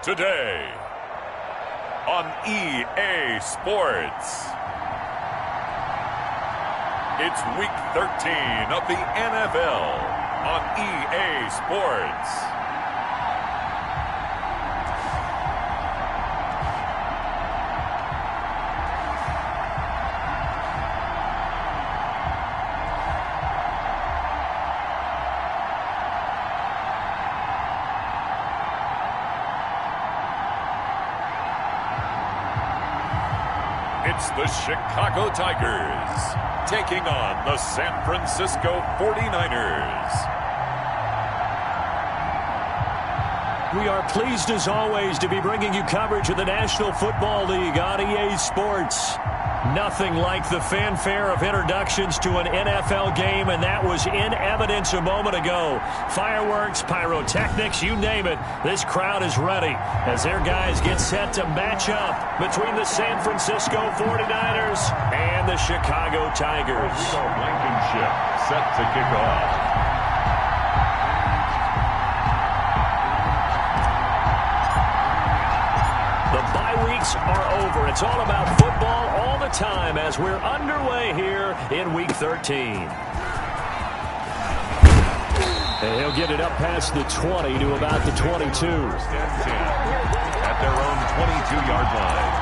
Today on EA Sports. It's week 13 of the NFL on EA Sports. It's the Chicago Tigers taking on the San Francisco 49ers. We are pleased as always to be bringing you coverage of the National Football League on EA Sports. Nothing like the fanfare of introductions to an NFL game, and that was in evidence a moment ago. Fireworks, pyrotechnics, you name it. This crowd is ready as their guys get set to match up between the San Francisco 49ers and the Chicago Tigers. Blankenship set to kick off. Are over. It's all about football all the time as we're underway here in week 13. And he'll get it up past the 20 to about the 22. At their own 22-yard line.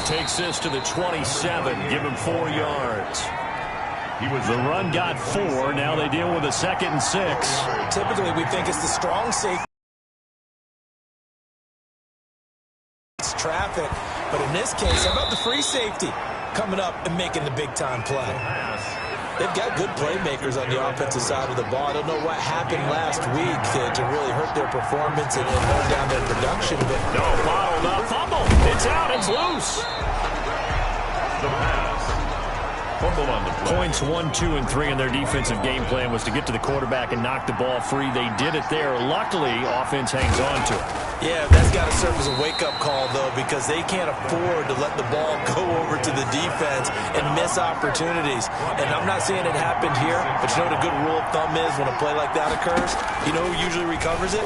Takes this to the 27, give him 4 yards. The run got 4, now they deal with a 2nd and 6. Typically, we think it's the strong safety. It's traffic, but in this case, how about the free safety coming up and making the big-time play? They've got good playmakers on the offensive side of the ball. I don't know what happened last week to really hurt their performance and hold down their production. But no, bottled up, fumble. It's out, it's loose. The pass. Fumble on the play. Points 1, 2, and 3 in their defensive game plan was to get to the quarterback and knock the ball free. They did it there. Luckily, offense hangs on to it. Yeah, that's got to serve as a wake-up call, though, because they can't afford to let the ball go over to the defense and miss opportunities. And I'm not saying it happened here, but you know what a good rule of thumb is when a play like that occurs? You know who usually recovers it?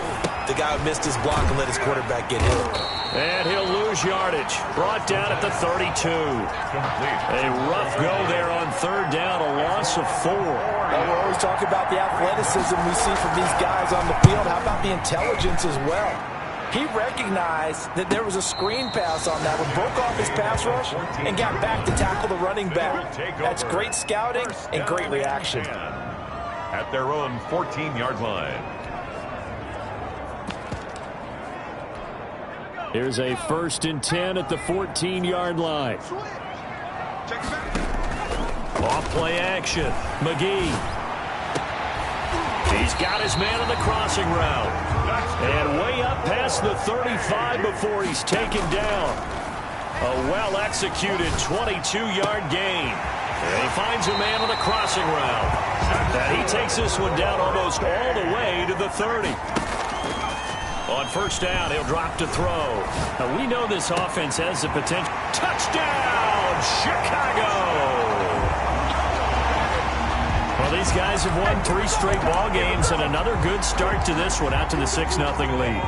The guy who missed his block and let his quarterback get hit. And he'll lose yardage. Brought down at the 32. A rough go there on 3rd down, a loss of 4. Well, we're always talking about the athleticism we see from these guys on the field. How about the intelligence as well? He recognized that there was a screen pass on that one, broke off his pass rush, and got back to tackle the running back. That's great scouting and great reaction. At their own 14-yard line. Here's a 1st and 10 at the 14-yard line. Off play action. McGee. He's got his man on the crossing route. And way up past the 35 before he's taken down. A well-executed 22-yard gain. And he finds a man on the crossing route. And he takes this one down almost all the way to the 30. On 1st down, he'll drop to throw. Now, we know this offense has the potential. Touchdown, Chicago! Well, these guys have won 3 straight ball games and another good start to this one out to the 6-0 lead.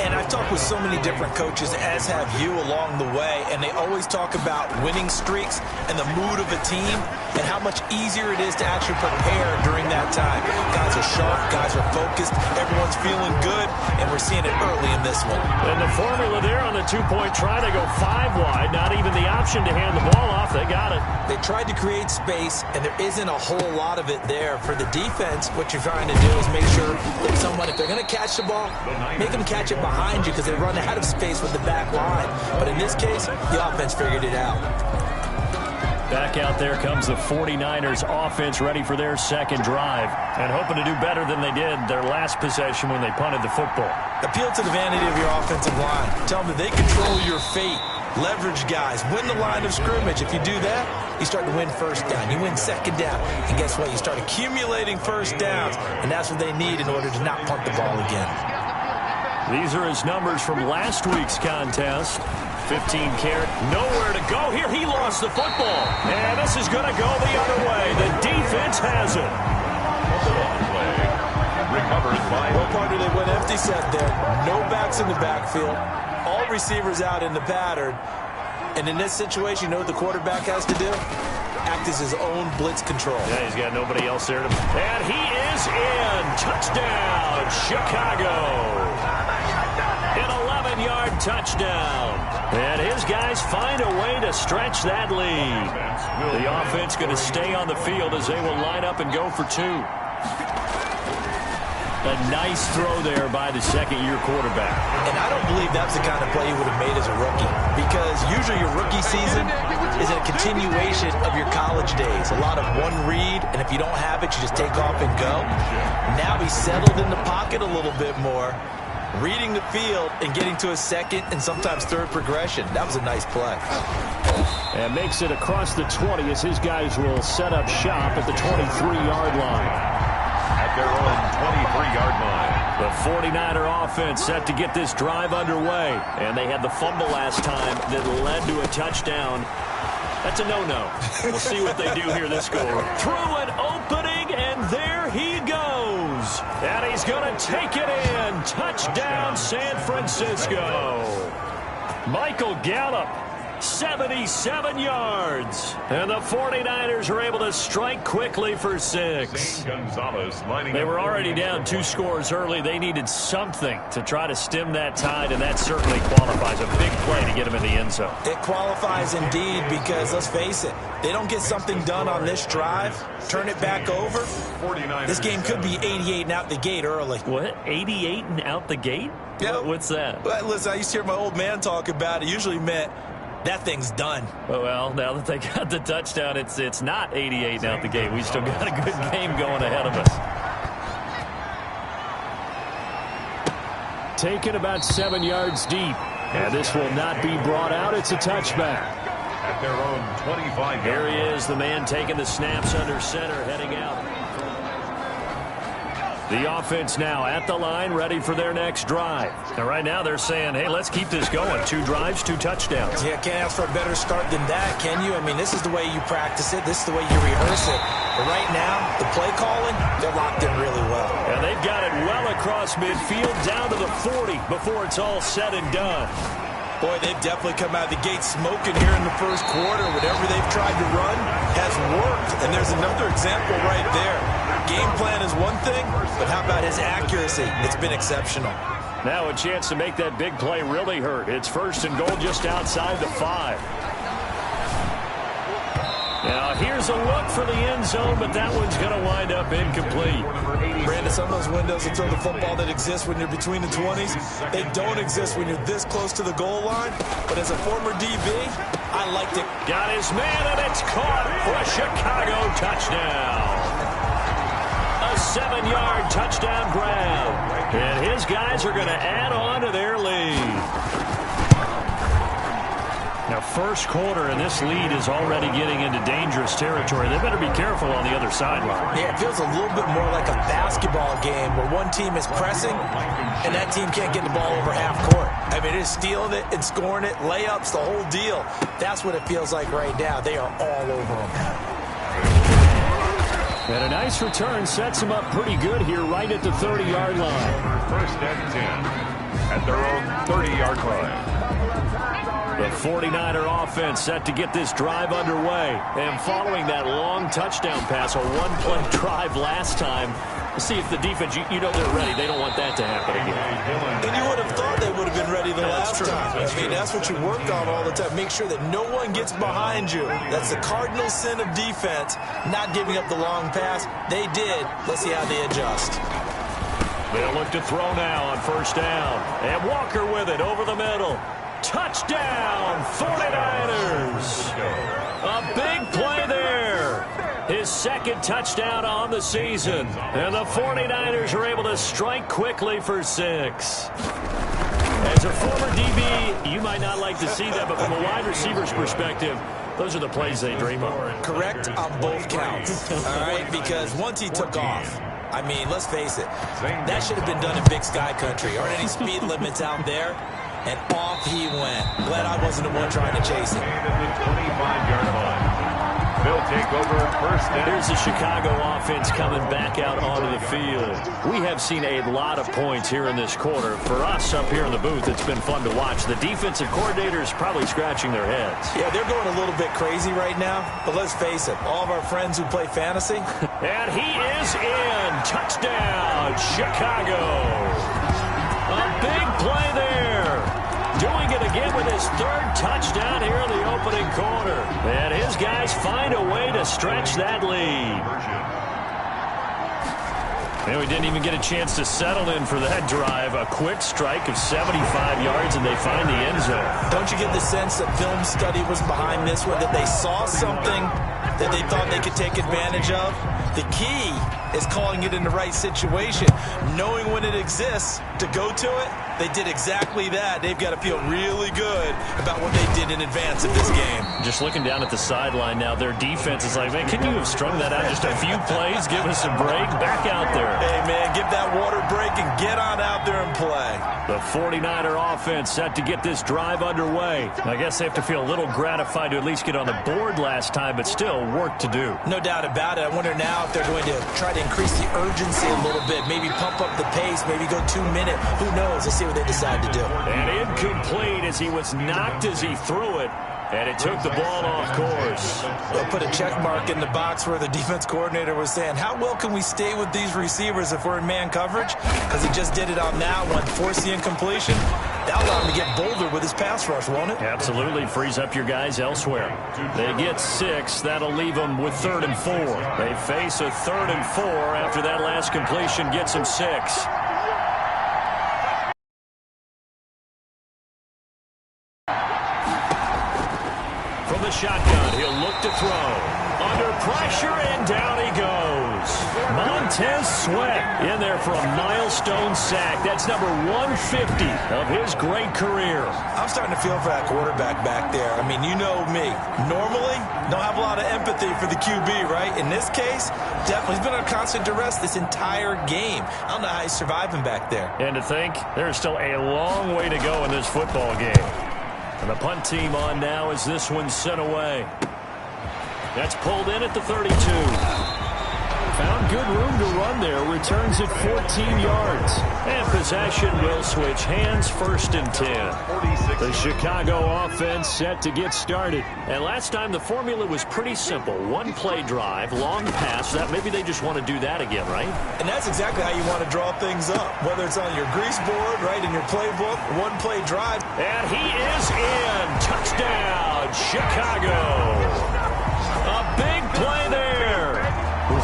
And I've talked with so many different coaches, as have you along the way, and they always talk about winning streaks and the mood of a team and how much easier it is to actually prepare during that time. Guys are sharp, guys are focused, everyone's feeling good, and we're seeing it early in this one. And the formula there on the 2-point try, they go 5 wide, not even the option to hand the ball off. They got it. They tried to create space, and there isn't a whole lot of it there. For the defense, what you're trying to do is make sure that someone, if they're going to catch the ball, make them catch it behind you because they run out of space with the back line. But in this case, the offense figured it out. Back out there comes the 49ers offense ready for their 2nd drive and hoping to do better than they did their last possession when they punted the football. Appeal to the vanity of your offensive line. Tell them that they control your fate. Leverage guys. Win the line of scrimmage. If you do that, you start to win 1st down. You win 2nd down. And guess what? You start accumulating 1st downs. And that's what they need in order to not punt the ball again. These are his numbers from last week's contest. 15 carries, nowhere to go here. He lost the football. And this is going to go the other way. The defense has it. Recovered by... Well, partner, they went empty set there. No backs in the backfield. All receivers out in the pattern. And in this situation, you know what the quarterback has to do? Act as his own blitz control. Yeah, he's got nobody else there. And he is in. Touchdown, Chicago. An 11-yard touchdown. And his guys find a way to stretch that lead. The offense going to stay on the field as they will line up and go for two. A nice throw there by the second-year quarterback. And I don't believe that's the kind of play he would have made as a rookie. Because usually your rookie season is a continuation of your college days. A lot of one read, and if you don't have it, you just take off and go. Now he's settled in the pocket a little bit more, reading the field and getting to a second and sometimes third progression. That was a nice play. And makes it across the 20 as his guys will set up shop at the 23-yard line. At their own 23-yard line. The 49er offense set to get this drive underway. And they had the fumble last time that led to a touchdown. That's a no-no. We'll see what they do here this go. Through an opening, and there he goes. And he's going to take it in. Touchdown, San Francisco. Michael Gallup. 77 yards. And the 49ers are able to strike quickly for 6. They were already down 2 scores early. They needed something to try to stem that tide, and that certainly qualifies. A big play to get them in the end zone. It qualifies indeed because, let's face it, they don't get something done on this drive, turn it back over, this game could be 88 and out the gate early. What? 88 and out the gate? Yeah. What's that? Well, listen, I used to hear my old man talk about it. Usually meant that thing's done. Well, now that they got the touchdown, it's not 88 out the gate. We still got a good game going ahead of us. Taken about 7 yards deep. And this will not be brought out. It's a touchback. At their own 25. Here he is, the man taking the snaps under center, heading out. The offense now at the line, ready for their next drive. And right now they're saying, hey, let's keep this going. 2 drives, 2 touchdowns. Yeah, can't ask for a better start than that, can you? I mean, this is the way you practice it. This is the way you rehearse it. But right now, the play calling, they're locked in really well. And they've got it well across midfield, down to the 40 before it's all said and done. Boy, they've definitely come out of the gate smoking here in the first quarter. Whatever they've tried to run has worked. And there's another example right there. Game plan is one thing, but how about his accuracy? It's been exceptional. Now a chance to make that big play really hurt. It's 1st and goal just outside the 5. Now here's a look for the end zone, but that one's going to wind up incomplete. Brandon, some of those windows that throw the football that exist when you're between the 20s, they don't exist when you're this close to the goal line. But as a former DB, I liked it. Got his man, and it's caught for a Chicago touchdown. A 7-yard touchdown grab. And his guys are going to add on to their lead. Now, first quarter, and this lead is already getting into dangerous territory. They better be careful on the other sideline. Yeah, it feels a little bit more like a basketball game where one team is pressing and that team can't get the ball over half court. I mean, it is stealing it and scoring it, layups, the whole deal. That's what it feels like right now. They are all over them. And a nice return sets them up pretty good here right at the 30-yard line. 1st and 10 at their own 30-yard line. The 49er offense set to get this drive underway. And following that long touchdown pass, a one-play drive last time, let's see if the defense, you know they're ready. They don't want that to happen again. And you would have thought they would have been ready the last time. I mean, that's what you work on all the time. Make sure that no one gets behind you. That's the cardinal sin of defense, not giving up the long pass. They did. Let's see how they adjust. They'll look to throw now on 1st down. And Walker with it over the middle. Touchdown, 49ers. A big play there. His 2nd touchdown on the season. And the 49ers are able to strike quickly for 6. As a former DB, you might not like to see that, but from a wide receiver's perspective, those are the plays they dream of. Correct on both counts. All right, because once he took off, I mean, let's face it, that should have been done in Big Sky Country. Aren't any speed limits out there? And off he went. Glad I wasn't the one trying to chase him. And at the 25-yard line, they'll take over first down. Here's the Chicago offense coming back out onto the field. We have seen a lot of points here in this quarter. For us up here in the booth, it's been fun to watch. The defensive coordinators probably scratching their heads. Yeah, they're going a little bit crazy right now. But let's face it, all of our friends who play fantasy. And he is in. Touchdown, Chicago. A big play there. Doing it again with his third touchdown here in the opening quarter. And his guys find a way to stretch that lead. And we didn't even get a chance to settle in for that drive. A quick strike of 75 yards, and they find the end zone. Don't you get the sense that film study was behind this one, that they saw something that they thought they could take advantage of? The key is calling it in the right situation, knowing when it exists to go to it. They did exactly that. They've got to feel really good about what they did in advance of this game. Just looking down at the sideline now, their defense is like, man, couldn't you have strung that out just a few plays? Give us a break. Back out there. Hey, man, give that water break and get on out there and play. The 49er offense set to get this drive underway. I guess they have to feel a little gratified to at least get on the board last time, but still work to do. No doubt about it. I wonder now if they're going to try to increase the urgency a little bit, maybe pump up the pace, maybe go 2 minute. Who knows? Let's see what they decide to do. And incomplete as he was knocked as he threw it. And it took the ball off course. They'll put a check mark in the box where the defense coordinator was saying, how well can we stay with these receivers if we're in man coverage? Because he just did it on that one, force the incompletion. That'll allow him to get bolder with his pass rush, won't it? Absolutely. Frees up your guys elsewhere. They get 6. That'll leave them with 3rd and 4. They face a 3rd and 4 after that last completion gets them 6. From the shotgun, he'll look to throw. Under pressure, and down he goes. Montez Sweat in there for a milestone sack. That's number 150 of his great career. I'm starting to feel for that quarterback back there. I mean, you know me. Normally, don't have a lot of empathy for the QB, right? In this case, definitely he's been under constant duress this entire game. I don't know how he's surviving back there. And to think, there's still a long way to go in this football game. And the punt team on now as this one's sent away. That's pulled in at the 32. Found good room to run there. Returns at 14 yards. And possession will switch hands, 1st and 10. The Chicago offense set to get started. And last time the formula was pretty simple. 1-play drive, long pass. That maybe they just want to do that again, right? And that's exactly how you want to draw things up. Whether it's on your grease board, right, in your playbook, 1-play drive. And he is in. Touchdown, Chicago. A big play there.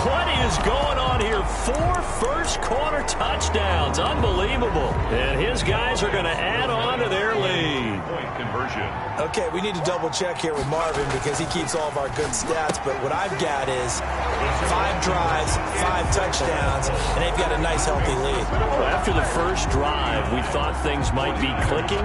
What is going on here? 4 first-quarter touchdowns. Unbelievable. And his guys are going to add on to their lead. Point conversion. Okay, we need to double-check here with Marvin because he keeps all of our good stats. But what I've got is 5 drives, 5 touchdowns, and they've got a nice, healthy lead. Well, after the first drive, we thought things might be clicking.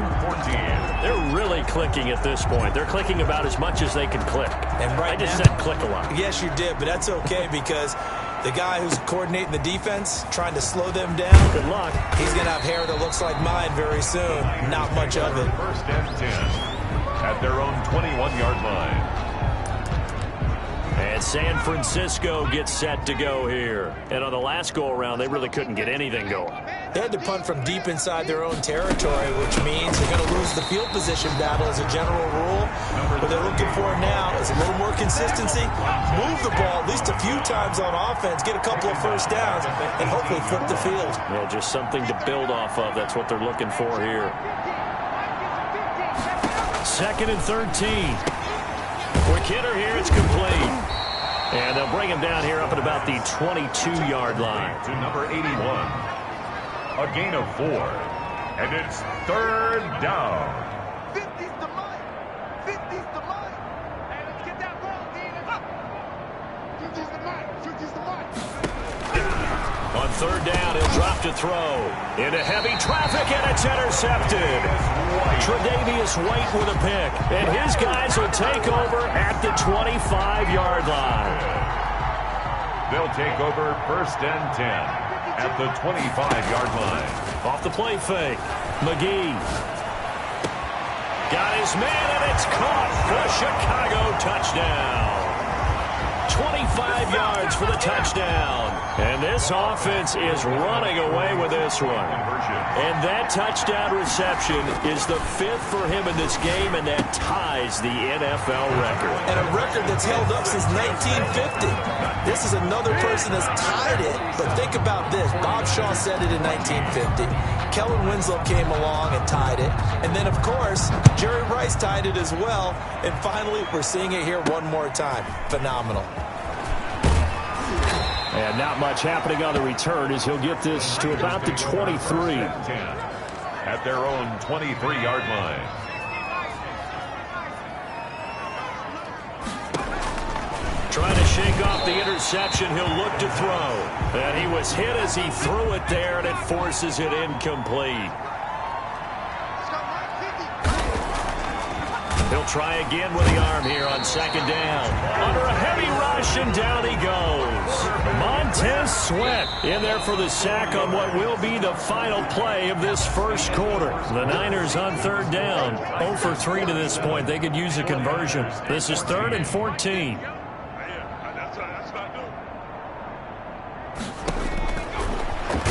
They're really clicking at this point. They're clicking about as much as they can click. And right I just now, said click a lot. Yes, you did, but that's okay because the guy who's coordinating the defense, trying to slow them down, Good luck. he's going to have hair that looks like mine very soon. Not much of it. 1st and 10 at their own 21-yard line. And San Francisco gets set to go here. And on the last go-around, they really couldn't get anything going. They had to punt from deep inside their own territory, which means they're going to lose the field position battle as a general rule. What they're looking for now is a little more consistency, move the ball at least a few times on offense, get a couple of first downs, and hopefully flip the field. Yeah, just something to build off of. That's what they're looking for here. 2nd and 13. Quick hitter here. It's complete. And they'll bring him down here up at about the 22-yard line. To number 81. A gain of 4. And it's 3rd down. 50's the money. 50's the money. Hey, let's get that ball, Dean. 50's the money. 50's the money. On 3rd down, he'll drop to throw. Into heavy traffic, and it's intercepted. Tre'Davious White with a pick. And his guys will take over at the 25-yard line. They'll take over 1st and 10 at the 25-yard line. Off the play fake. McGee. Got his man, and it's caught for a Chicago touchdown. 25 yards for the touchdown. And this offense is running away with this one. And that touchdown reception is the 5th for him in this game, and that ties the NFL record. And a record that's held up since 1950. This is another person that's tied it. But think about this. Bob Shaw said it in 1950. Kellen Winslow came along and tied it. And then, of course, Jerry Rice tied it as well. And finally, we're seeing it here one more time. Phenomenal. And not much happening on the return as he'll get this to about the 23. At their own 23-yard line. Trying to shake off the interception. He'll look to throw. And he was hit as he threw it there, and it forces it incomplete. He'll try again with the arm here on 2nd down. Under a heavy rush, and down he goes. Montez Sweat in there for the sack on what will be the final play of this first quarter. The Niners on 3rd down. 0 for 3 to this point. They could use a conversion. This is 3rd and 14.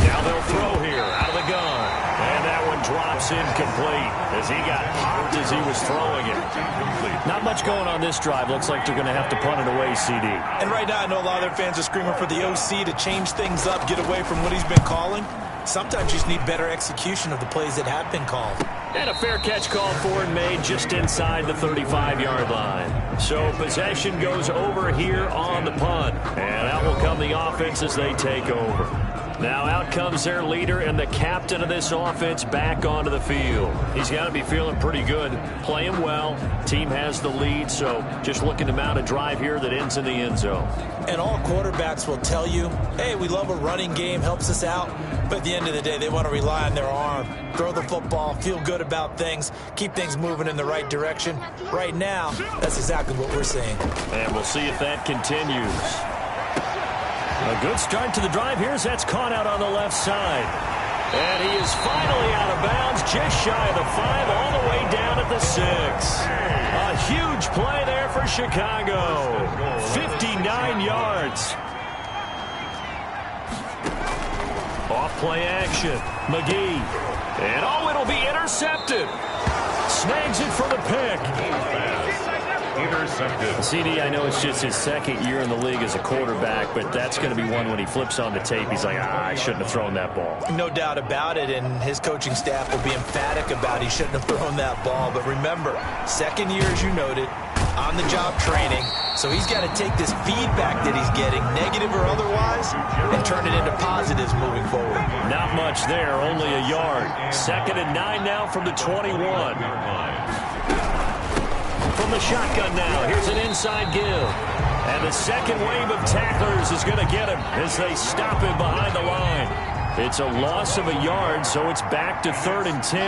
Now they'll throw here out of the gun. And that one drops incomplete as he got popped as he was throwing it. Not much going on this drive. Looks like they're going to have to punt it away, CD. And right now I know a lot of their fans are screaming for the OC to change things up, get away from what he's been calling. Sometimes you just need better execution of the plays that have been called. And a fair catch called for and made just inside the 35-yard line. So possession goes over here on the punt. And out will come the offense as they take over. Now out comes their leader and the captain of this offense back onto the field. He's got to be feeling pretty good, playing well. Team has the lead, so just looking to mount a drive here that ends in the end zone. And all quarterbacks will tell you, hey, we love a running game, helps us out. But at the end of the day, they want to rely on their arm, throw the football, feel good about things, keep things moving in the right direction. Right now, that's exactly what we're seeing. And we'll see if that continues. A good start to the drive here as that's caught out on the left side. And he is finally out of bounds, just shy of the 5, all the way down at the 6. A huge play there for Chicago. 59 yards. Off play action. McGee. And it'll be intercepted. Snags it for the pick. Intercepted. CD, I know it's just his 2nd year in the league as a quarterback, but that's going to be one when he flips on the tape. He's like, I shouldn't have thrown that ball. No doubt about it, and his coaching staff will be emphatic about he shouldn't have thrown that ball. But remember, 2nd year, as you noted, on-the-job training. So he's got to take this feedback that he's getting, negative or otherwise, and turn it into positives moving forward. Not much there, only a yard. 2nd and 9 now from the 21. From the shotgun now, here's an inside give. And the second wave of tacklers is going to get him as they stop him behind the line. It's a loss of a yard, so it's back to 3rd and 10.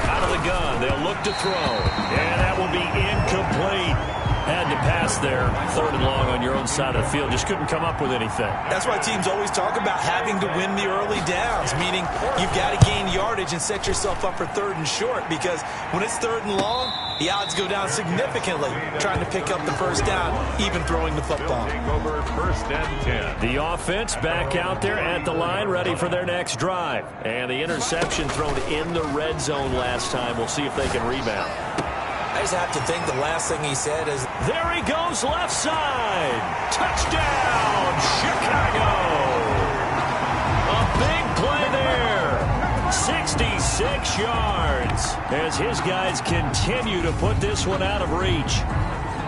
Out of the gun, they'll look to throw. And that will be incomplete. Had to pass there, 3rd and long on your own side of the field. Just couldn't come up with anything. That's why teams always talk about having to win the early downs, meaning you've got to gain yardage and set yourself up for 3rd and short, because when it's 3rd and long, the odds go down significantly trying to pick up the first down, even throwing the football. Take over 1st and 10. The offense back out there at the line, ready for their next drive. And the interception thrown in the red zone last time. We'll see if they can rebound. I just have to think the last thing he said is, there he goes, left side. Touchdown, Chicago. A big play there. 66 yards as his guys continue to put this one out of reach.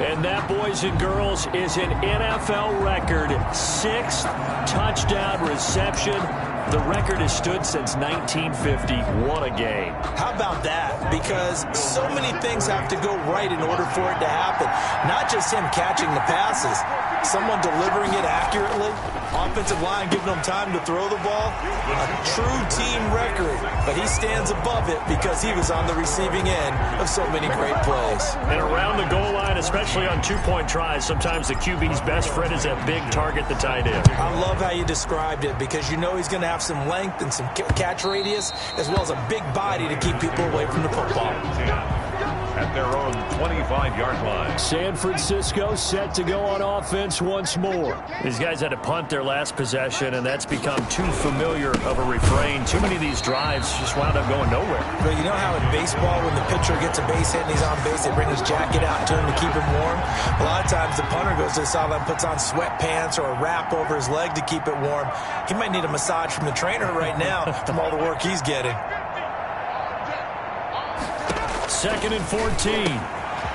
And that, boys and girls, is an NFL record 6th touchdown reception. The record has stood since 1950. What a game. How about that? Because so many things have to go right in order for it to happen. Not just him catching the passes, someone delivering it accurately, offensive line giving them time to throw the ball. A true team record, but he stands above it because he was on the receiving end of so many great plays. And around the goal line, especially on two-point tries, sometimes the QB's best friend is that big target, the tight end. I love how you described it because you know he's going to have some length and some catch radius as well as a big body to keep people away from the football. At their own 25-yard line. San Francisco set to go on offense once more. These guys had to punt their last possession, and that's become too familiar of a refrain. Too many of these drives just wound up going nowhere. But you know how in baseball, when the pitcher gets a base hit and he's on base, they bring his jacket out to him to keep him warm? A lot of times the punter goes to the sideline, puts on sweatpants or a wrap over his leg to keep it warm. He might need a massage from the trainer right now from all the work he's getting. 2nd and 14.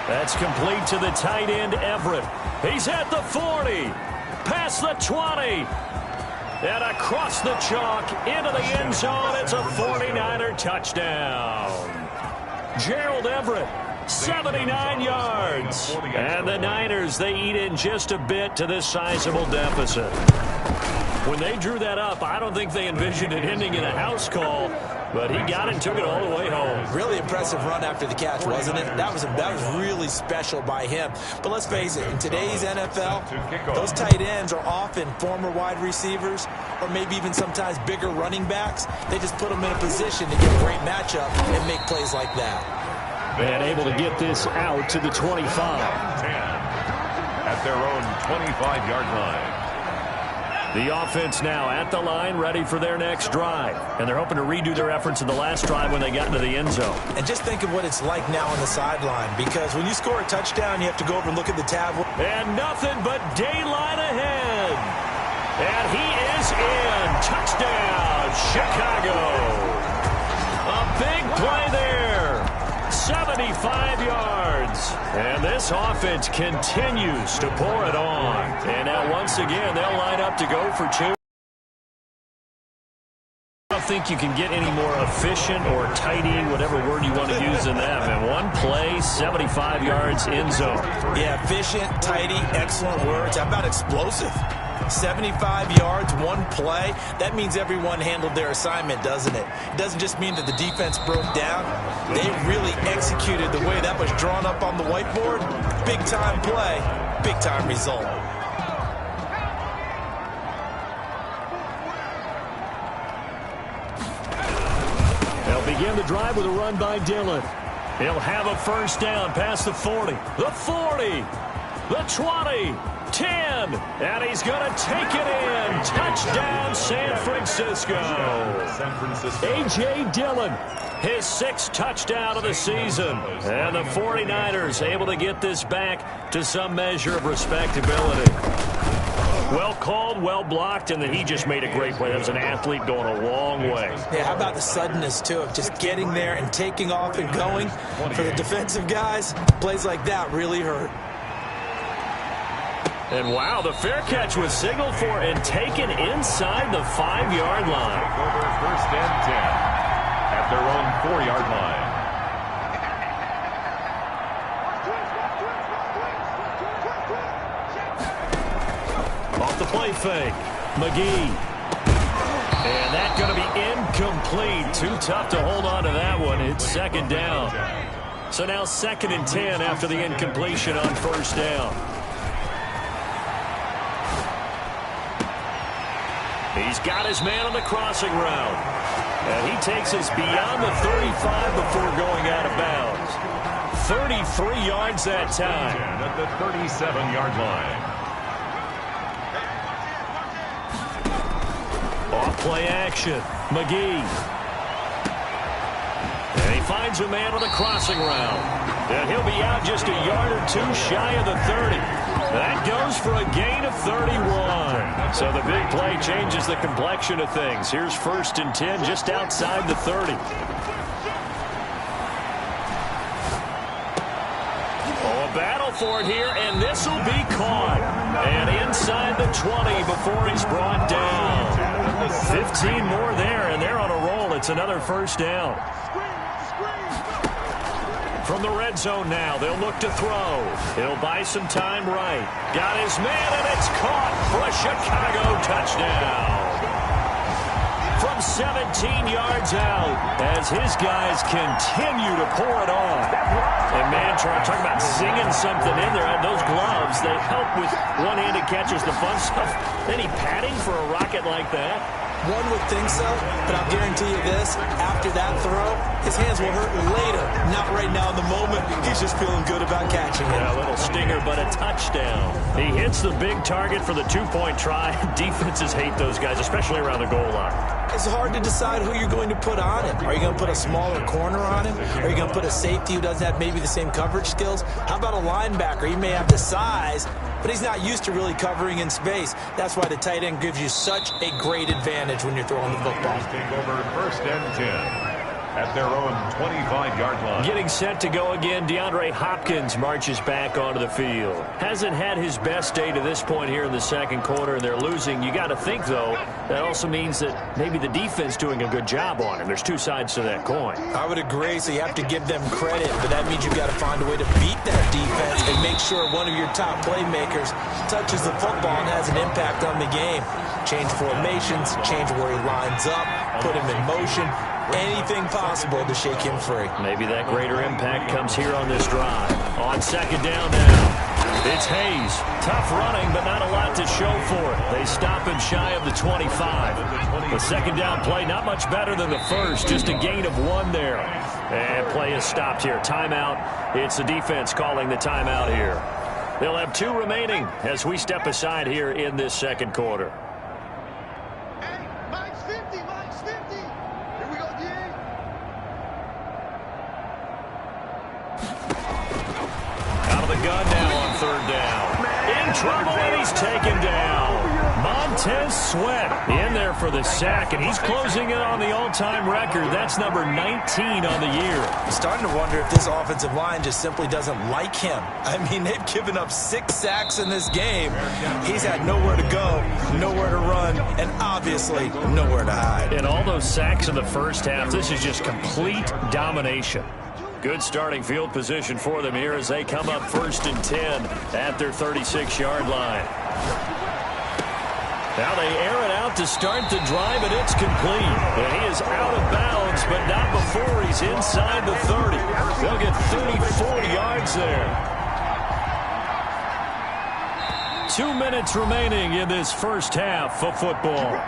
That's complete to the tight end, Everett. He's at the 40, past the 20, and across the chalk into the end zone. It's a 49er touchdown. Gerald Everett, 79 yards. And the Niners, they eat in just a bit to this sizable deficit. When they drew that up, I don't think they envisioned it ending in a house call, but he got it and took it all the way home. Really impressive run after the catch, wasn't it? That was really special by him. But let's face it, in today's NFL, those tight ends are often former wide receivers or maybe even sometimes bigger running backs. They just put them in a position to get a great matchup and make plays like that. And able to get this out to the 25. 10 at their own 25-yard line. The offense now at the line, ready for their next drive. And they're hoping to redo their efforts in the last drive when they got into the end zone. And just think of what it's like now on the sideline, because when you score a touchdown, you have to go over and look at the tab. And nothing but daylight ahead. And he is in. Touchdown, Chicago. A big play there. 75 yards. And this offense continues to pour it on. And now once again, they'll line up to go for two. I don't think you can get any more efficient or tidy, whatever word you want to use in that. And one play, 75 yards in zone. Yeah, efficient, tidy, excellent words. How about explosive? 75 yards, one play. That means everyone handled their assignment, doesn't it? It doesn't just mean that the defense broke down. They really executed the way that was drawn up on the whiteboard. Big-time play, big-time result. They'll begin the drive with a run by Dillon. He'll have a first down past the 40, the 40, the 20, 10, and he's going to take it in. Touchdown, San Francisco. A.J. Dillon, his 6th touchdown of the season. And the 49ers able to get this back to some measure of respectability. Well called, well blocked, and then he just made a great play. That was an athlete going a long way. Yeah, how about the suddenness, too, of just getting there and taking off and going? For the defensive guys, plays like that really hurt. And wow, the fair catch was signaled for and taken inside the 5-yard line. Over 1st and 10 at their own 4-yard line. Off the play fake, McGee. And that's going to be incomplete. Too tough to hold on to that one. It's 2nd down. So now 2nd and 10 after the incompletion on 1st down. He's got his man on the crossing route. And he takes us beyond the 35 before going out of bounds. 33 yards that time. At the 37-yard line. Off-play action. McGee. And he finds a man on the crossing route. And he'll be out just a yard or two shy of the 30. That goes for a gain of 31. So the big play changes the complexion of things. Here's 1st and 10 just outside the 30. Oh, a battle for it here, and this will be caught. And inside the 20 before he's brought down. 15 more there, and they're on a roll. It's another 1st down. From the red zone now, they'll look to throw. He'll buy some time right. Got his man, and it's caught for a Chicago touchdown. From 17 yards out, as his guys continue to pour it on. And man, talking about singing something in there. Those gloves, they help with one-handed catches, the fun stuff. Any padding for a rocket like that? One would think so, but I'll guarantee you this, after that throw, his hands will hurt later. Not right now in the moment. He's just feeling good about catching it. Yeah, a little stinger, but a touchdown. He hits the big target for the two-point try. Defenses hate those guys, especially around the goal line. It's hard to decide who you're going to put on him. Are you going to put a smaller corner on him? Are you going to put a safety who doesn't have maybe the same coverage skills? How about a linebacker? He may have the size, but he's not used to really covering in space. That's why the tight end gives you such a great advantage when you're throwing the football. Take over first and 10 at their own 25-yard line. Getting set to go again, DeAndre Hopkins marches back onto the field. Hasn't had his best day to this point here in the second quarter, and they're losing. You got to think, though, that also means that maybe the defense doing a good job on him. There's two sides to that coin. I would agree, so you have to give them credit, but that means you've got to find a way to beat that defense and make sure one of your top playmakers touches the football and has an impact on the game. Change formations, change where he lines up, put him in motion. Anything possible to shake him free. Maybe that greater impact comes here on this drive. On second down now, it's Hayes. Tough running, but not a lot to show for it. They stop him shy of the 25. The second down play, not much better than the first. Just a gain of 1 there. And play is stopped here. Timeout. It's the defense calling the timeout here. They'll have 2 remaining as we step aside here in this second quarter. Gun now on third down. In trouble, and he's taken down. Montez Sweat in there for the sack, and he's closing in on the all-time record. That's number 19 on the year. I'm starting to wonder if this offensive line just simply doesn't like him. I mean, they've given up 6 sacks in this game. He's had nowhere to go, nowhere to run, and obviously nowhere to hide. And all those sacks in the first half, this is just complete domination. Good starting field position for them here as they come up first and 10 at their 36-yard line. Now they air it out to start the drive, and it's complete. And he is out of bounds, but not before he's inside the 30. They'll get 34 yards there. 2 minutes remaining in this first half of football.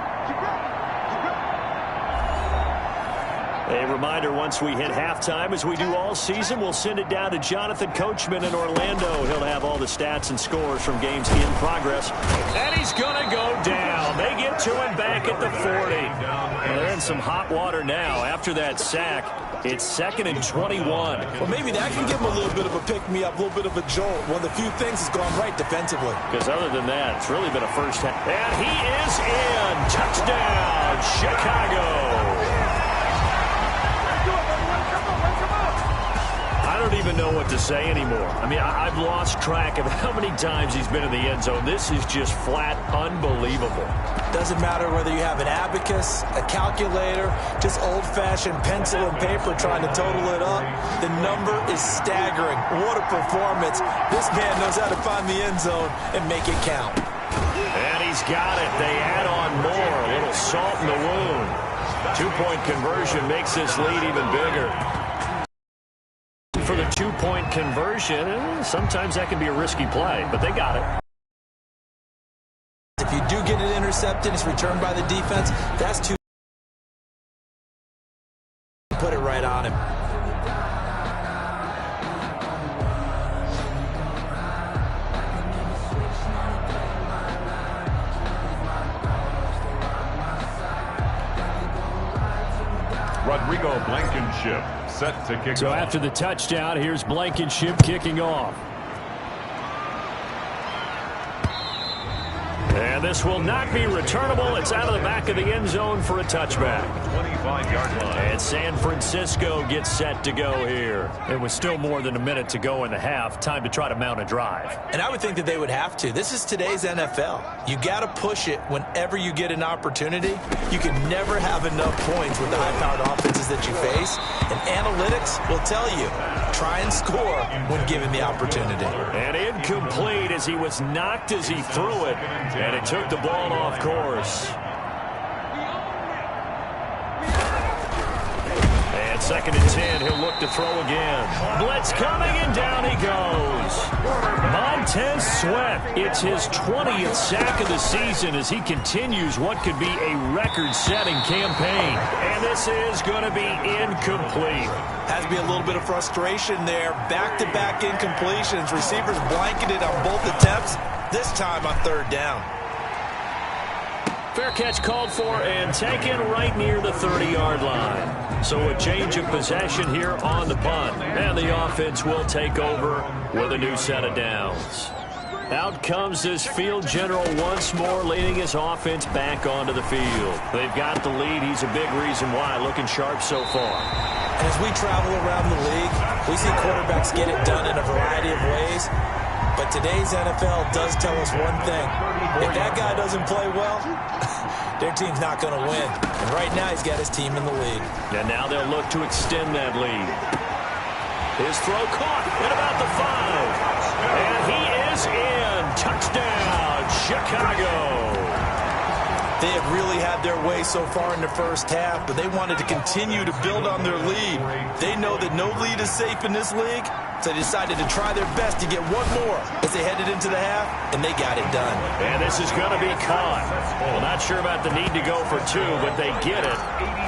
A reminder, once we hit halftime, as we do all season, we'll send it down to Jonathan Coachman in Orlando. He'll have all the stats and scores from games in progress. And he's going to go down. They get to him back at the 40. And they're in some hot water now after that sack. It's 2nd and 21. Well, maybe that can give him a little bit of a pick-me-up, a little bit of a jolt. One of the few things that's gone right defensively. Because other than that, it's really been a first half. And he is in. Touchdown, Chicago. I don't even know what to say anymore. I mean, I've lost track of how many times he's been in the end zone. This is just flat unbelievable. Doesn't matter whether you have an abacus, a calculator, just old-fashioned pencil and paper trying to total it up. The number is staggering. What a performance. This man knows how to find the end zone and make it count. And he's got it. They add on more. A little salt in the wound. 2-point conversion makes this lead even bigger. For the 2-point conversion, sometimes that can be a risky play, but they got it. If you do get it intercepted, it's returned by the defense. That's 2. Put it right on him. Rodrigo Blankenship set to kick So off. after the touchdown, here's Blankenship kicking off. And this will not be returnable. It's out of the back of the end zone for a touchback. 25-yard line. And San Francisco gets set to go here. It was still more than a minute to go in the half. Time to try to mount a drive. And I would think that they would have to. This is today's NFL. You got to push it whenever you get an opportunity. You can never have enough points with the high-powered offenses that you face. And analytics will tell you, try and score when given the opportunity. And incomplete as he was knocked as he threw it. And it took the ball off course. And 2nd and 10, he'll look to throw again. Blitz coming, and down he goes. Montez Sweat, it's his 20th sack of the season as he continues what could be a record-setting campaign. And this is going to be incomplete. Has to be a little bit of frustration there. Back-to-back incompletions. Receivers blanketed on both attempts, this time on 3rd down. Fair catch called for and taken right near the 30-yard line. So a change of possession here on the punt. And the offense will take over with a new set of downs. Out comes this field general once more, leading his offense back onto the field. They've got the lead. He's a big reason why. Looking sharp so far. And as we travel around the league, we see quarterbacks get it done in a variety of ways. But today's NFL does tell us one thing. If that guy doesn't play well, their team's not going to win. And right now, he's got his team in the lead. And now they'll look to extend that lead. His throw caught at about the 5. And he is in. Touchdown, Chicago. They have really had their way so far in the first half, but they wanted to continue to build on their lead. They know that no lead is safe in this league, so they decided to try their best to get one more as they headed into the half, and they got it done. And this is going to be caught. Well, not sure about the need to go for 2, but they get it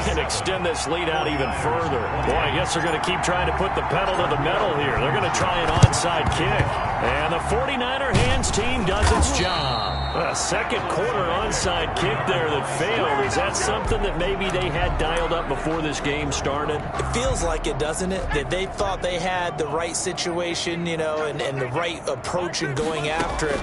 and extend this lead out even further. Boy, I guess they're going to keep trying to put the pedal to the metal here. They're going to try an onside kick. And the 49er hands team does its job. A second quarter onside kick there that failed. Is that something that maybe they had dialed up before this game started? It feels like it, doesn't it? That they thought they had the right situation, you know, and the right approach in going after it.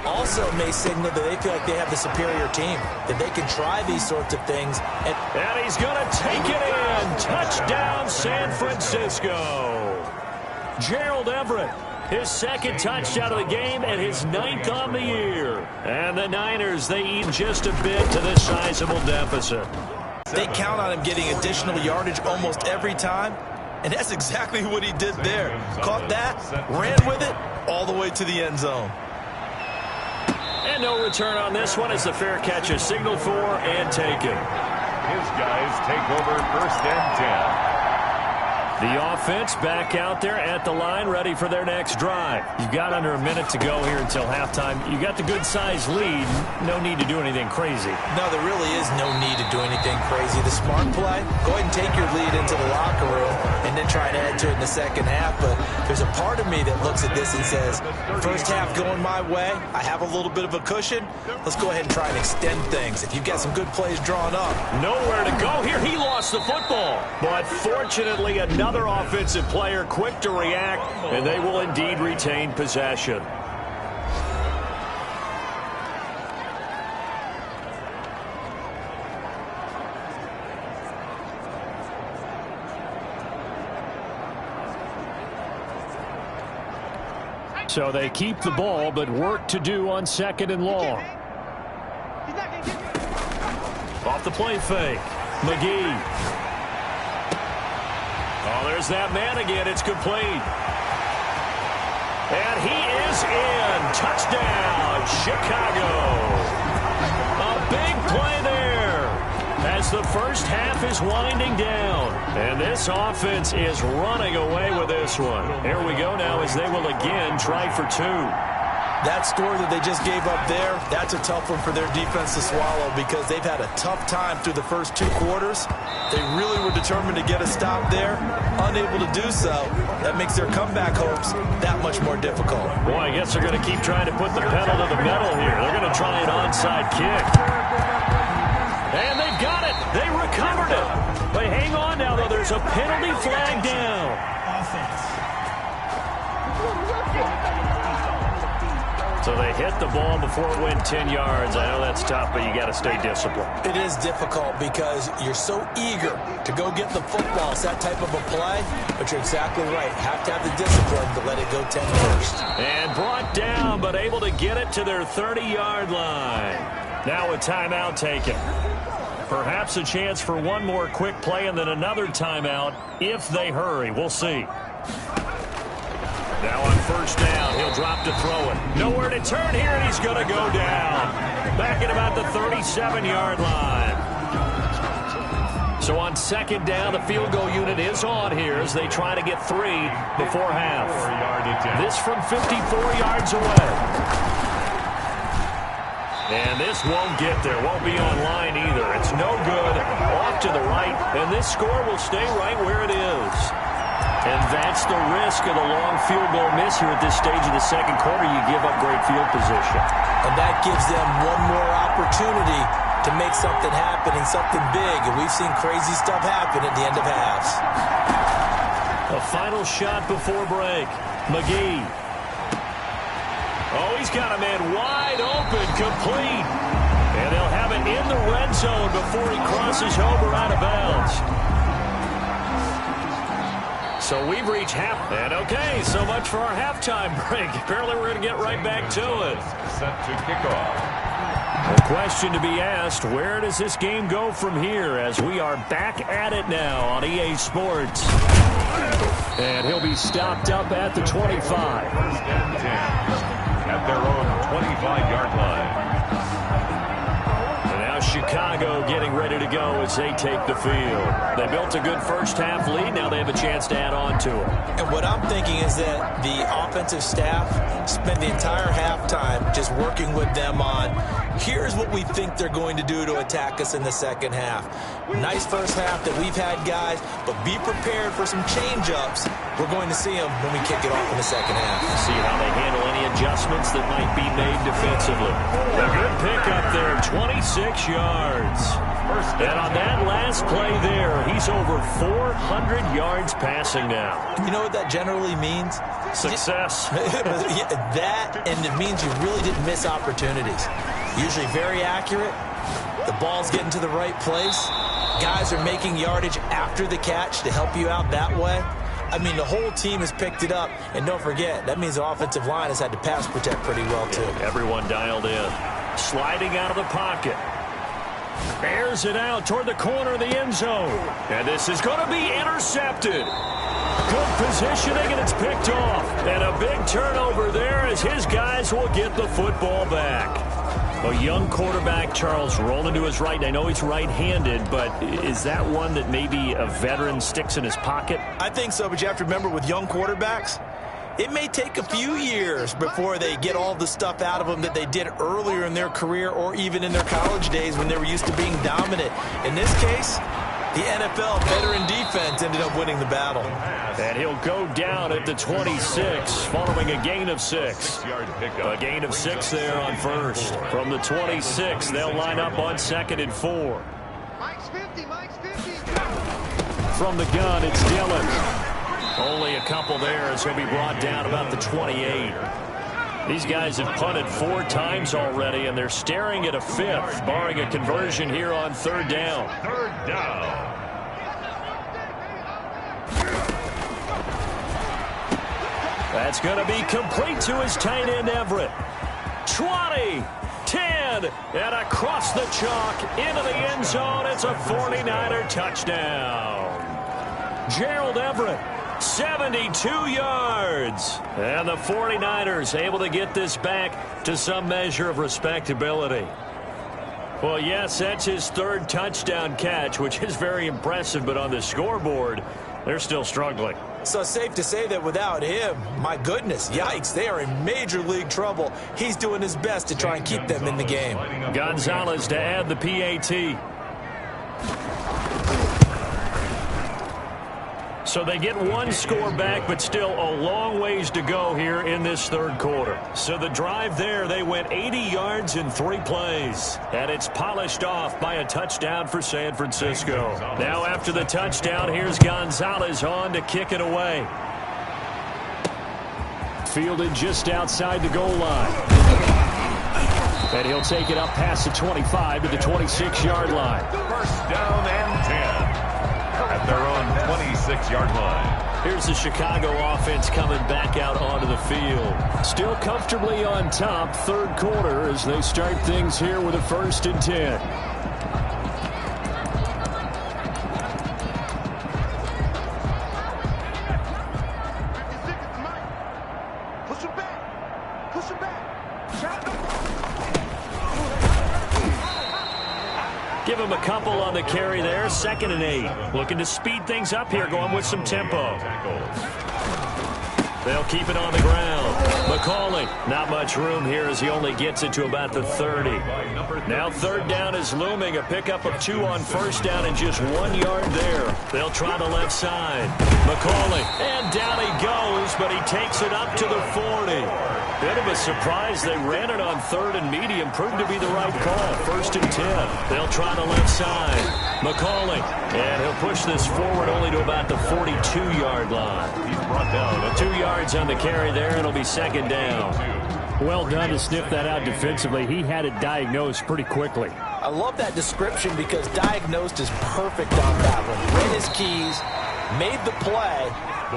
Also may signal that they feel like they have the superior team, that they can try these sorts of things. And he's going to take it in. Touchdown, San Francisco. Gerald Everett. His 2nd touchdown of the game and his 9th on the year. And the Niners, they eat just a bit to this sizable deficit. They count on him getting additional yardage almost every time, and that's exactly what he did there. Caught that, ran with it, all the way to the end zone. And no return on this one as the fair catch is signaled for and taken. His guys take over 1st and 10. The offense back out there at the line, ready for their next drive. You've got under a minute to go here until halftime. You got the good-sized lead. No need to do anything crazy. No, there really is no need to do anything crazy. The smart play, go ahead and take your lead into the locker room and then try to add to it in the second half. But there's a part of me that looks at this and says, first half going my way, I have a little bit of a cushion. Let's go ahead and try and extend things. If you've got some good plays drawn up. Nowhere to go here. He lost the football. But fortunately, another offensive player quick to react, and they will indeed retain possession. So they keep the ball, but work to do on 2nd and long. Off the play fake. McGee. Oh, there's that man again. It's complete. And he is in. Touchdown, Chicago. A big play there as the first half is winding down. And this offense is running away with this one. Here we go now as they will again try for 2. That score that they just gave up there, that's a tough one for their defense to swallow because they've had a tough time through the first 2 quarters. They really were determined to get a stop there, unable to do so. That makes their comeback hopes that much more difficult. Boy, I guess they're going to keep trying to put the pedal to the metal here. They're going to try an onside kick. And they've got it. They recovered it. But hang on now, though. There's a penalty flag down. So they hit the ball before it went 10 yards. I know that's tough, but you got to stay disciplined. It is difficult because you're so eager to go get the football. It's that type of a play, but you're exactly right. Have to have the discipline to let it go 10 first. And brought down, but able to get it to their 30-yard line. Now a timeout taken. Perhaps a chance for one more quick play and then another timeout if they hurry. We'll see. Now on first down, he'll drop to throw it. Nowhere to turn here, and he's going to go down. Back at about the 37-yard line. So on second down, the field goal unit is on here as they try to get 3 before half. This from 54 yards away. And this won't get there. Won't be on line either. It's no good. Off to the right, and this score will stay right where it is. And that's the risk of the long field goal miss here at this stage of the second quarter. You give up great field position. And that gives them one more opportunity to make something happen and something big. And we've seen crazy stuff happen at the end of halves. A final shot before break. McGee. Oh, he's got a man wide open, complete. And they'll have it in the red zone before he crosses over out of bounds. So we've reached half. And okay, so much for our halftime break. Apparently we're going to get right back to it. Set to kick off. The question to be asked, where does this game go from here as we are back at it now on EA Sports? And he'll be stopped up at the 25. First and 10 at their own 25-yard line. Chicago getting ready to go as they take the field. They built a good first-half lead. Now they have a chance to add on to it. And what I'm thinking is that the offensive staff spent the entire halftime just working with them on, here's what we think they're going to do to attack us in the second half. Nice first half that we've had, guys, but be prepared for some change-ups. We're going to see them when we kick it off in the second half. See how they handle any adjustments that might be made defensively. A good pickup there, 26 yards. And on that last play there, he's over 400 yards passing now. You know what that generally means? Success. That, and it means you really didn't miss opportunities. Usually very accurate. The ball's getting to the right place. Guys are making yardage after the catch to help you out that way. I mean, the whole team has picked it up. And don't forget, that means the offensive line has had to pass protect pretty well, too. Everyone dialed in. Sliding out of the pocket. Bears it out toward the corner of the end zone. And this is going to be intercepted. Good positioning, and it's picked off. And a big turnover there as his guys will get the football back. A young quarterback, Charles, rolling to his right. I know he's right-handed, but is that one that maybe a veteran sticks in his pocket? I think so, but you have to remember with young quarterbacks, it may take a few years before they get all the stuff out of them that they did earlier in their career or even in their college days when they were used to being dominant. In this case, the NFL veteran defense ended up winning the battle. And he'll go down at the 26 following a gain of 6. A gain of 6 there on first. From the 26, they'll line up on 2nd and 4. Mike's 50, Mike's 50. From the gun, it's Dillon. Only a couple there as he'll be brought down about the 28. These guys have punted 4 times already, and they're staring at a 5th, barring a conversion here on 3rd down. 3rd down. That's going to be complete to his tight end, Everett. 20, 10, and across the chalk into the end zone. It's a 49er touchdown. Gerald Everett. 72 yards. And the 49ers able to get this back to some measure of respectability. Well, yes, that's his 3rd touchdown catch, which is very impressive, but on the scoreboard, they're still struggling. So it's safe to say that without him, my goodness, yikes, they are in major league trouble. He's doing his best to try and keep them in the game. Gonzalez to add the PAT. So they get 1 score back, but still a long ways to go here in this 3rd quarter. So the drive there, they went 80 yards in 3 plays. And it's polished off by a touchdown for San Francisco. Now after the touchdown, here's Gonzalez on to kick it away. fielded just outside the goal line. And he'll take it up past the 25 to the 26-yard line. First down and 10 at their own 26-yard line. Here's the Chicago offense coming back out onto the field. Still comfortably on top, third quarter, as they start things here with a 1st and 10. Give him a couple on the carry there. 2nd and 8. Looking to speed things up here, going with some tempo. They'll keep it on the ground. McCauley, not much room here as he only gets it to about the 30. Now 3rd down is looming. A pickup of 2 on 1st down and just 1 yard there. They'll try the left side. McCauley, and down he goes, but he takes it up to the 40. Bit of a surprise. They ran it on 3rd and medium. Proved to be the right call. 1st and 10. They'll try the left side. McCauley, and he'll push this forward only to about the 42-yard line. He's brought down 2 yards on the carry there. It'll be 2nd down. Well done to sniff that out defensively. He had it diagnosed pretty quickly. I love that description because diagnosed is perfect on that one. Read his keys, made the play,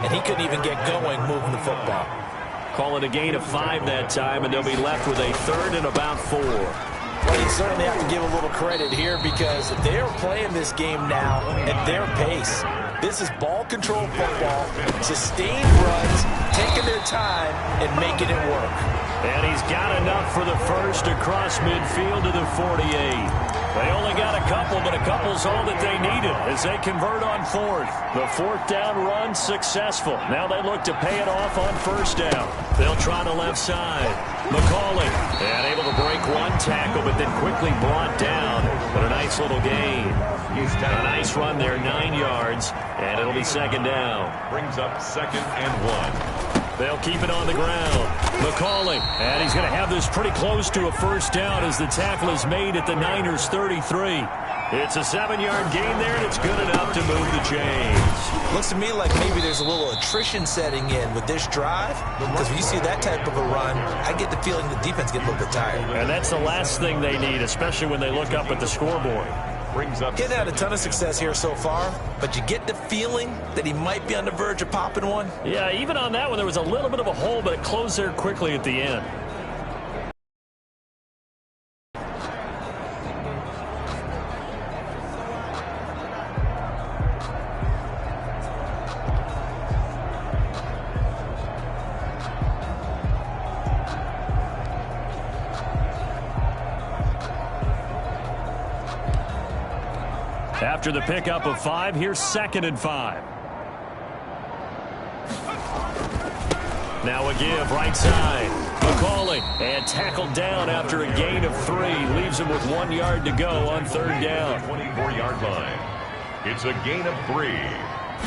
and he couldn't even get going moving the football. Call it a gain of 5 that time, and they'll be left with a 3rd and about 4. Well, you certainly have to give a little credit here because they're playing this game now at their pace. This is ball control football, sustained runs, taking their time and making it work. And he's got enough for the 1st across midfield to the 48. They only got a couple, but a couple's all that they needed as they convert on 4th. The 4th down run successful. Now they look to pay it off on 1st down. They'll try the left side. McCauley, and able to break 1 tackle, but then quickly brought down. But a nice little gain. A nice run there, 9 yards, and it'll be 2nd down. Brings up 2nd and 1. They'll keep it on the ground. McCauley, and he's going to have this pretty close to a 1st down as the tackle is made at the Niners' 33. It's a 7-yard gain there, and it's good enough to move the chains. Looks to me like maybe there's a little attrition setting in with this drive, because when you see that type of a run, I get the feeling the defense gets a little bit tired. And that's the last thing they need, especially when they look up at the scoreboard. Getting had a ton of success here so far, but you get the feeling that he might be on the verge of popping one. Yeah, even on that one, there was a little bit of a hole, but it closed there quickly at the end. After the pickup of 5, here's 2nd and 5. Now a give, right side. McCauley, and tackled down after a gain of 3. Leaves him with 1 yard to go on 3rd down. 24-yard line. It's a gain of 3.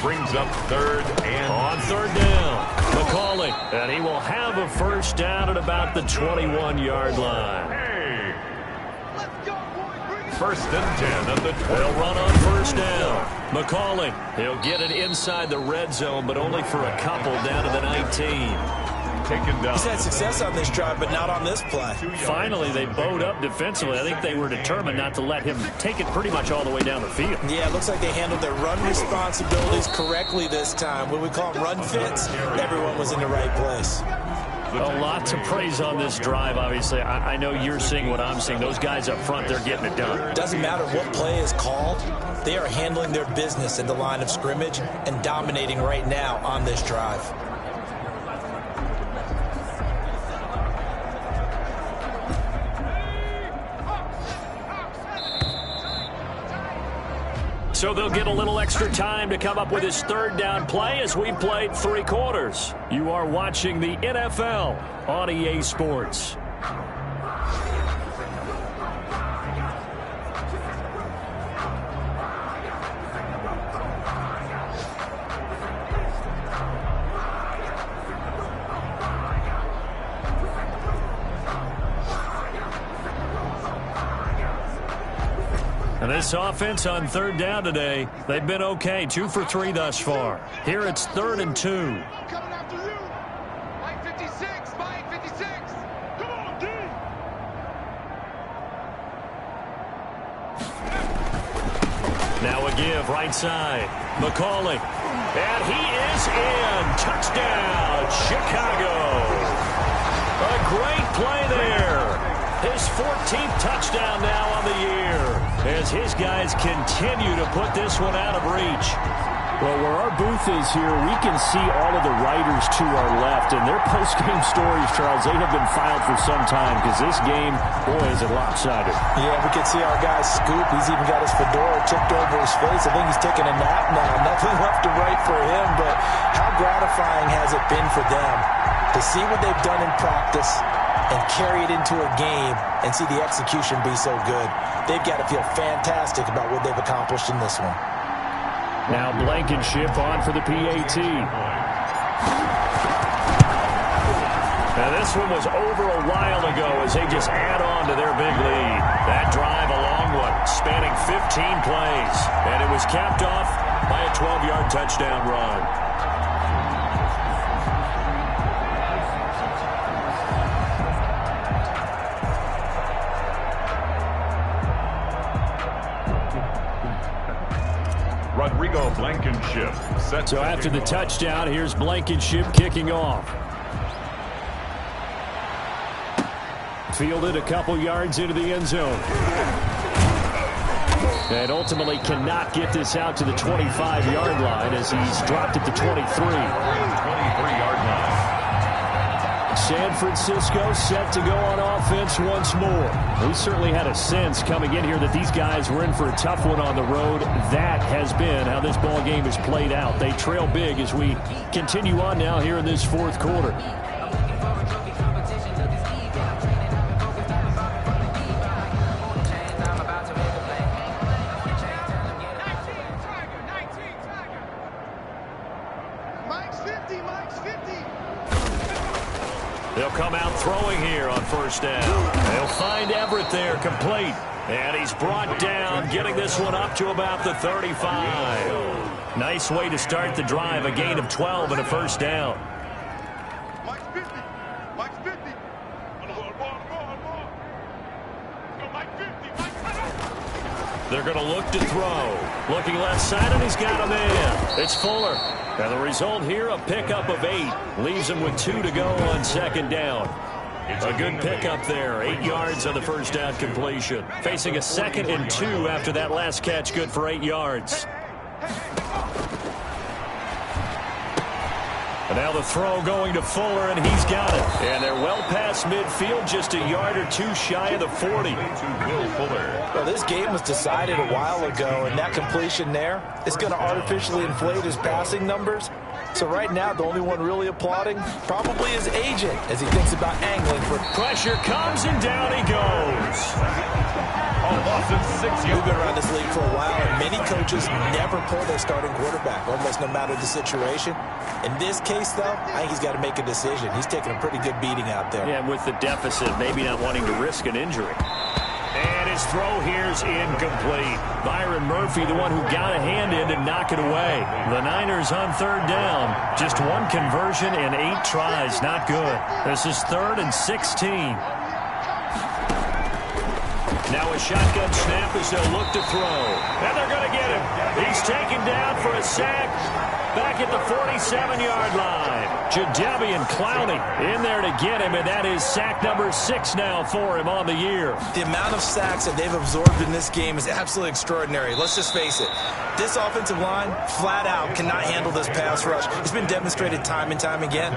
Brings up 3rd and... On 3rd down, McCauley, and he will have a 1st down at about the 21-yard line. 1st and 10 at the 20. They'll run on 1st down. McCauley, he'll get it inside the red zone, but only for a couple down to the 19. Taken down. He's had success on this drive, but not on this play. Finally, they bowed up defensively. I think they were determined not to let him take it pretty much all the way down the field. Yeah, it looks like they handled their run responsibilities correctly this time. When we call them run fits, everyone was in the right place. A lot to praise on this drive, obviously. I know you're seeing what I'm seeing. Those guys up front, they're getting it done. Doesn't matter what play is called. They are handling their business at the line of scrimmage and dominating right now on this drive. So they'll get a little extra time to come up with his 3rd down play as we've played 3 quarters. You are watching the NFL on EA Sports. And this offense on 3rd down today, they've been okay. 2 for 3 thus far. Here it's 3rd and 2. Coming after you. Line 56. give right side. McCauley. And he is in. Touchdown, Chicago. A great play there. His 14th touchdown now on the year as his guys continue to put this one out of reach. Well, where our booth is here, we can see all of the writers to our left, and their post-game stories, Charles, they have been filed for some time because this game, boy, is it lopsided. Yeah, we can see our guy Scoop. He's even got his fedora tipped over his face. I think he's taking a nap now. Nothing left to write for him, but how gratifying has it been for them to see what they've done in practice and carry it into a game and see the execution be so good. They've got to feel fantastic about what they've accomplished in this one. Now Blankenship on for the PAT. Now this one was over a while ago as they just add on to their big lead. That drive, a long one, spanning 15 plays. And it was capped off by a 12-yard touchdown run. Rodrigo Blankenship. So after the touchdown, here's Blankenship kicking off. Fielded a couple yards into the end zone. And ultimately cannot get this out to the 25-yard line as he's dropped at the 23. 23-yard line. San Francisco set to go on offense once more. We certainly had a sense coming in here that these guys were in for a tough one on the road. That has been how this ball game has played out. They trail big as we continue on now here in this fourth quarter. They'll come out throwing here on first down. They'll find Everett there, complete. And he's brought down, getting this one up to about the 35. Nice way to start the drive, a gain of 12 and a first down. Mike's 50. Mike's 50. Mike 50. They're going to look to throw. Looking left side, and he's got a man. It's Fuller. And the result here, a pickup of 8. Leaves him with 2 to go on second down. A good pickup there. 8 yards on the first down completion. Facing a 2nd and 2 after that last catch, good for 8 yards. And now the throw going to Fuller, and he's got it. And they're well past midfield, just a yard or 2 shy of the 40. Well, this game was decided a while ago, and that completion there is going to artificially inflate his passing numbers. So right now, the only one really applauding probably is Agent as he thinks about angling for pressure. Comes and down he goes. We've been around this league for a while, and many coaches never pull their starting quarterback, almost no matter the situation. In this case, though, I think he's got to make a decision. He's taking a pretty good beating out there. Yeah, with the deficit, maybe not wanting to risk an injury. And his throw here's incomplete. Byron Murphy, the one who got a hand in to knock it away. The Niners on third down. Just 1 conversion and 8 tries. Not good. This is 3rd and 16. Now a shotgun snap as they'll look to throw. And they're going to get him. He's taken down for a sack back at the 47-yard line. Jadeveon Clowney in there to get him, and that is sack number 6 now for him on the year. The amount of sacks that they've absorbed in this game is absolutely extraordinary. Let's just face it. This offensive line, flat out, cannot handle this pass rush. It's been demonstrated time and time again.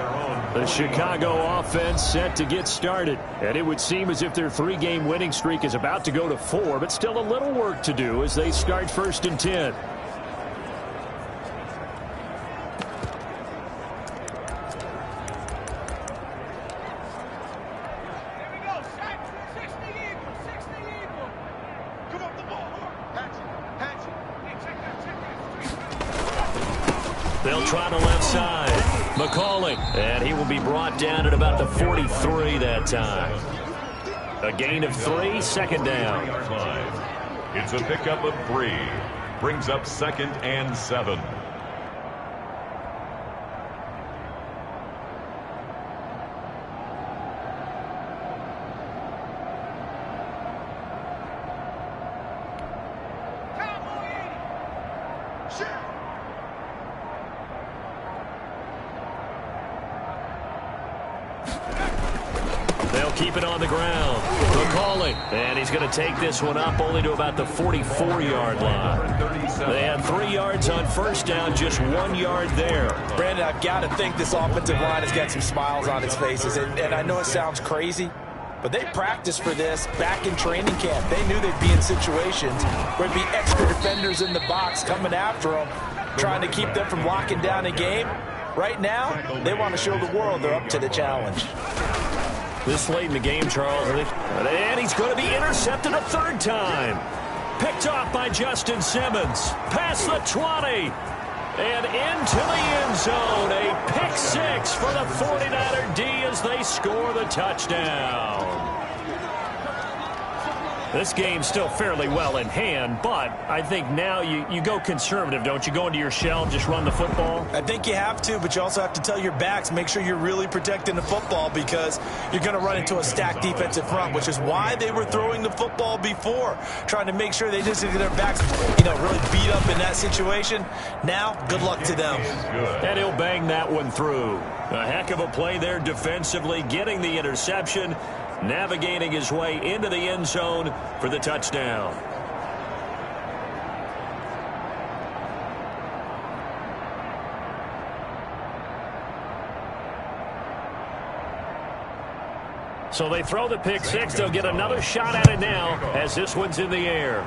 The Chicago offense set to get started, and it would seem as if their 3-game winning streak is about to go to 4, but still a little work to do as they start 1st and 10. They'll try the left side. McCauley. And he will be brought down at about the 43 that time. A gain of 3, second down. It's a pickup of 3. Brings up 2nd and 7. They'll keep it on the ground. McCauley, and he's going to take this one up only to about the 44-yard line. They had 3 yards on first down, just 1 yard there. Brandon, I've got to think this offensive line has got some smiles on its faces. And I know it sounds crazy, but they practiced for this back in training camp. They knew they'd be in situations where there'd be extra defenders in the box coming after them, trying to keep them from locking down a game. Right now, they want to show the world they're up to the challenge. This late in the game, Charles, and he's going to be intercepted a 3rd time. Picked off by Justin Simmons. Past the 20. And into the end zone. A pick 6 for the 49er D as they score the touchdown. This game's still fairly well in hand, but I think now you go conservative, don't you? Go into your shell, just run the football? I think you have to, but you also have to tell your backs, make sure you're really protecting the football because you're going to run into a stacked defensive front, which is why they were throwing the football before, trying to make sure they just get their backs, really beat up in that situation. Now, good luck to them. And he'll bang that one through. A heck of a play there defensively, getting the interception, navigating his way into the end zone for the touchdown. So they throw the pick 6. They'll get another shot at it now as this one's in the air.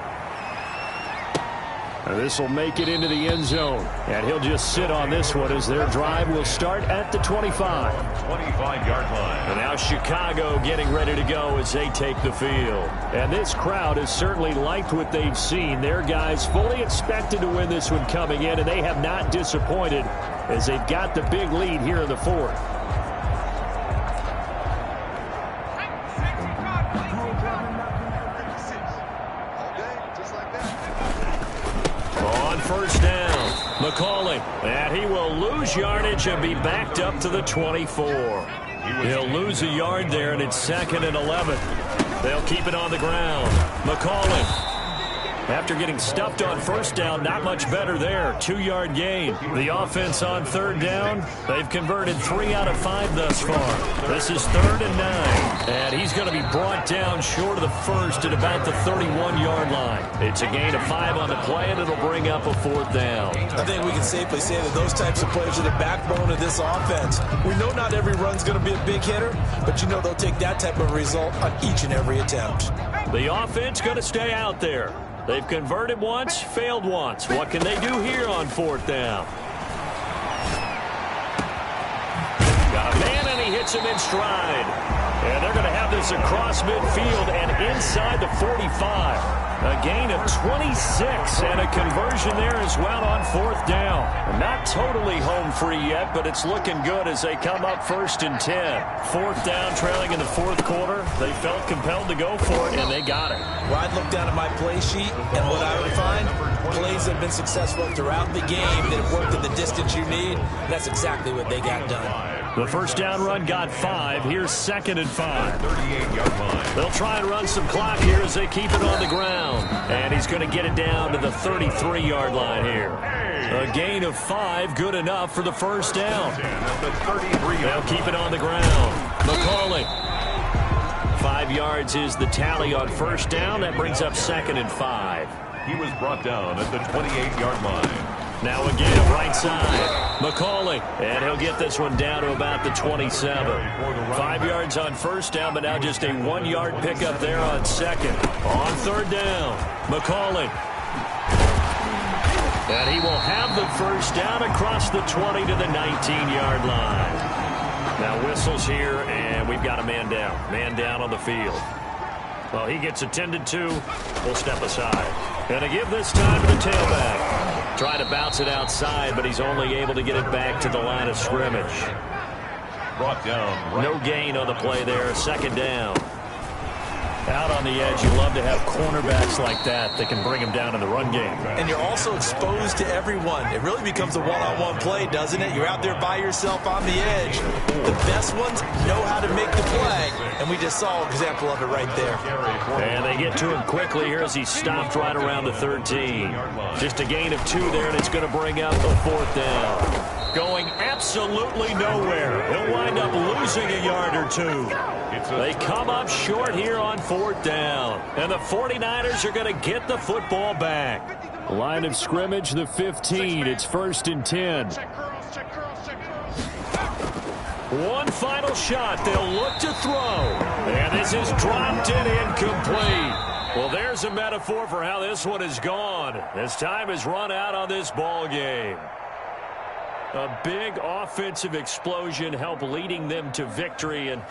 This will make it into the end zone. And he'll just sit on this one as their drive will start at the 25. 25-yard line. And now Chicago getting ready to go as they take the field. And this crowd has certainly liked what they've seen. Their guys fully expected to win this one coming in, and they have not disappointed as they've got the big lead here in the 4th. First down, McCauley, and he will lose yardage and be backed up to the 24. He'll lose a yard there, and it's 2nd and 11. They'll keep it on the ground. McCauley, after getting stuffed on first down, not much better there. 2-yard gain. The offense on 3rd down, they've converted 3 out of 5 thus far. This is 3rd and 9, and he's going to be brought down short of the first at about the 31-yard line. It's a gain of 5 on the play, and it'll bring up a 4th down. I think we can safely say that those types of plays are the backbone of this offense. We know not every run's going to be a big hitter, but they'll take that type of result on each and every attempt. The offense going to stay out there. They've converted once, failed once. What can they do here on 4th down? Got a man, and he hits him in stride. And they're going to have this across midfield and inside the 45. A gain of 26 and a conversion there as well on 4th down. Not totally home free yet, but it's looking good as they come up 1st and 10. 4th down, trailing in the 4th quarter. They felt compelled to go for it, and they got it. Well, I'd look down at my play sheet, and what I would find, plays that have been successful throughout the game that have worked at the distance you need. That's exactly what they got done. The first down run got 5. Here's 2nd and 5. 38-yard line. They'll try and run some clock here as they keep it on the ground. And he's going to get it down to the 33-yard line here. A gain of 5, good enough for the first down. They'll keep it on the ground. McCauley. 5 yards is the tally on first down. That brings up 2nd and 5. He was brought down at the 28-yard line. Now again, right side, McCauley, and he'll get this one down to about the 27. 5 yards on first down, but now just a 1-yard pickup there on 2nd. On 3rd down, McCauley. And he will have the first down across the 20 to the 19-yard line. Now whistles here, and we've got a man down. Man down on the field. Well, he gets attended to. We'll step aside. And to give this time to the tailback. Trying to bounce it outside, but he's only able to get it back to the line of scrimmage. Brought down. No gain on the play there. 2nd down. Out on the edge, you love to have cornerbacks like that that can bring him down in the run game. And you're also exposed to everyone. It really becomes a one-on-one play, doesn't it? You're out there by yourself on the edge. The best ones know how to make the play, and we just saw an example of it right there. And they get to him quickly here as he stopped right around the 13. Just a gain of 2 there, and it's going to bring up a 4th down. going absolutely nowhere. He'll wind up losing a yard or two. They come up short here on 4th down. And the 49ers are going to get the football back. Line of scrimmage, the 15. It's 1st and 10. One final shot. They'll look to throw. And this is dropped and incomplete. Well, there's a metaphor for how this one is gone. This time has run out on this ball game. A big offensive explosion helped leading them to victory. And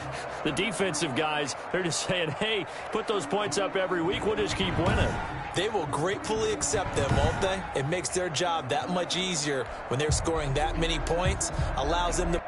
the defensive guys, they're just saying, hey, put those points up every week. We'll just keep winning. They will gratefully accept them, won't they? It makes their job that much easier when they're scoring that many points. Allows them to